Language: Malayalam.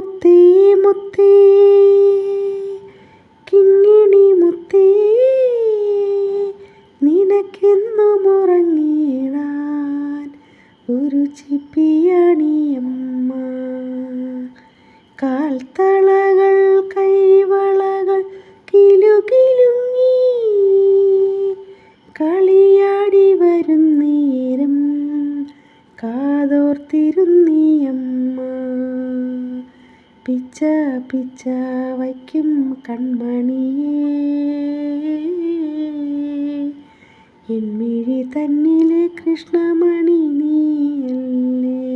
മുത്തേ മുത്തേ കിങ്ങിണി മുത്തേ നിനക്കെന്നും ഉറങ്ങിടാൻ ഒരു ചിപ്പിയണിയമ്മ. കാൽത്തളകൾ കൈവളകൾ കിലുകിലുങ്ങി കളിയാടി വരും നേരം കാതോർത്തിരുന്നിയമ്മ. പിച്ച പിച്ച വയ്ക്കും കൺമണിയേ എന്മിഴി തന്നിലെ കൃഷ്ണമണി നീയല്ലേ.